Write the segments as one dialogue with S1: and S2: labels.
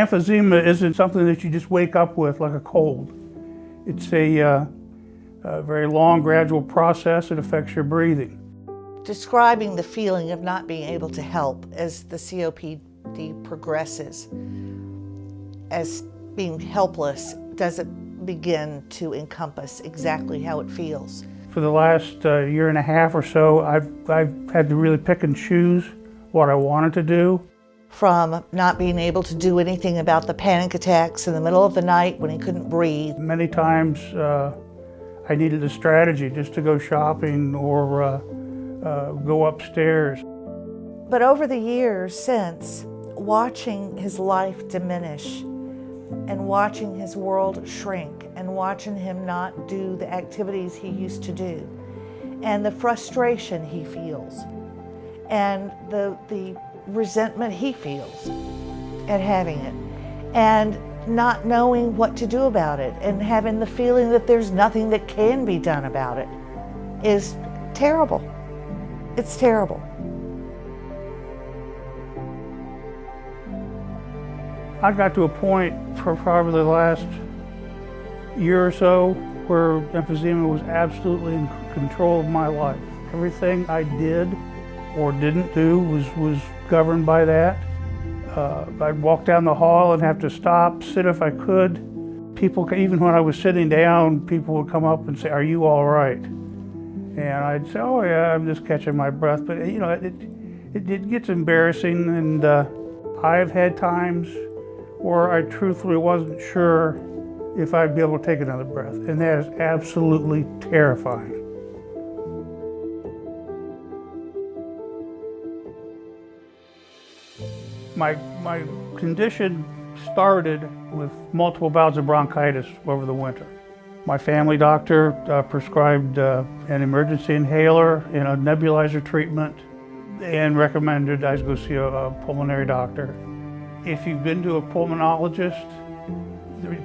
S1: Emphysema isn't something that you just wake up with like a cold. It's a very long, gradual process that affects your breathing.
S2: Describing the feeling of not being able to help as the COPD progresses, as being helpless, doesn't begin to encompass exactly how it feels.
S1: For the last year and a half or so, I've had to really pick and choose what I wanted to do.
S2: From not being able to do anything about the panic attacks in the middle of the night when he couldn't breathe.
S1: Many times I needed a strategy just to go shopping or go upstairs.
S2: But over the years since, watching his life diminish and watching his world shrink and watching him not do the activities he used to do and the frustration he feels and the resentment he feels at having it and not knowing what to do about it and having the feeling that there's nothing that can be done about it is terrible. It's terrible.
S1: I got to a point for probably the last year or so where emphysema was absolutely in control of my life. Everything I did or didn't do was governed by that. I'd walk down the hall and have to stop, sit if I could. People, even when I was sitting down, people would come up and say, "Are you all right?" And I'd say, "Oh yeah, I'm just catching my breath." But you know, it gets embarrassing, and I've had times where I truthfully wasn't sure if I'd be able to take another breath, and that is absolutely terrifying. My condition started with multiple bouts of bronchitis over the winter. My family doctor prescribed an emergency inhaler and a nebulizer treatment and recommended I go see a pulmonary doctor. If you've been to a pulmonologist,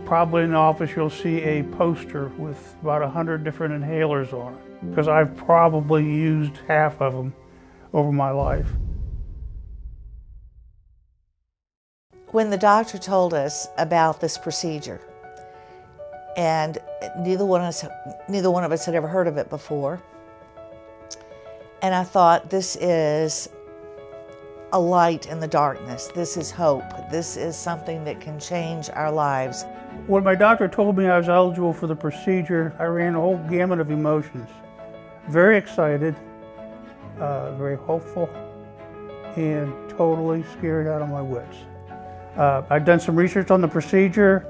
S1: probably in the office you'll see a poster with about 100 different inhalers on it, because I've probably used half of them over my life.
S2: When the doctor told us about this procedure, and neither one of us had ever heard of it before, and I thought, this is a light in the darkness. This is hope. This is something that can change our lives.
S1: When my doctor told me I was eligible for the procedure, I ran a whole gamut of emotions. Very excited, very hopeful, and totally scared out of my wits. I'd done some research on the procedure.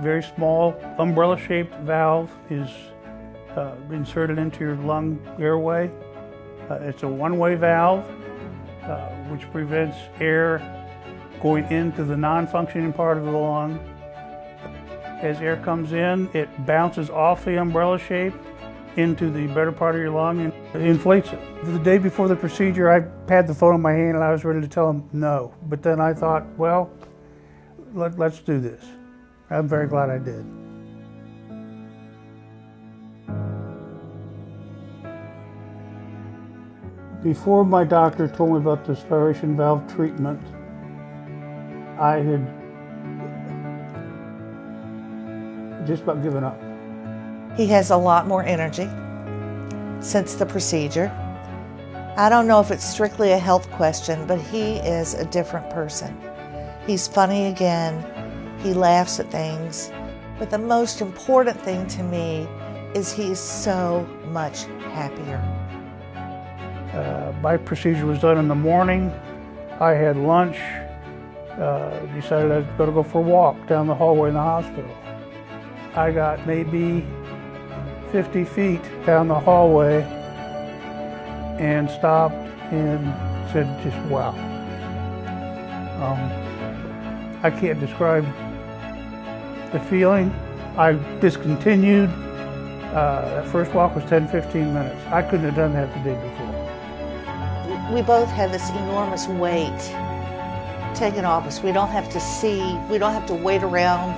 S1: Very small umbrella-shaped valve is inserted into your lung airway. It's a one-way valve, which prevents air going into the non-functioning part of the lung. As air comes in, it bounces off the umbrella shape into the better part of your lung and inflates it. The day before the procedure, I had the phone in my hand and I was ready to tell him no. But then I thought, well, let's do this. I'm very glad I did. Before my doctor told me about the aspiration valve treatment, I had just about given up.
S2: He has a lot more energy since the procedure. I don't know if it's strictly a health question, but he is a different person. He's funny again. He laughs at things. But the most important thing to me is he's so much happier.
S1: My procedure was done in the morning. I had lunch, decided I was going to go for a walk down the hallway in the hospital. I got maybe 50 feet down the hallway and stopped and said, just wow. I can't describe the feeling. I discontinued. That first walk was 10-15 minutes. I couldn't have done that the day before.
S2: We both have this enormous weight taken off us. We don't have to wait around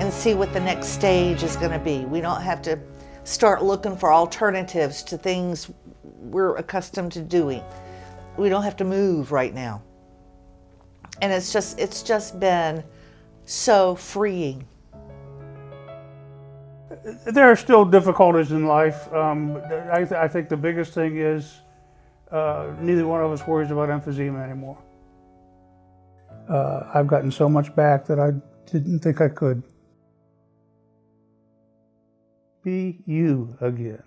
S2: and see what the next stage is going to be. We don't have to start looking for alternatives to things we're accustomed to doing. We don't have to move right now. And it's just been so freeing.
S1: There are still difficulties in life. I think the biggest thing is neither one of us worries about emphysema anymore. I've gotten so much back that I didn't think I could. Be you again.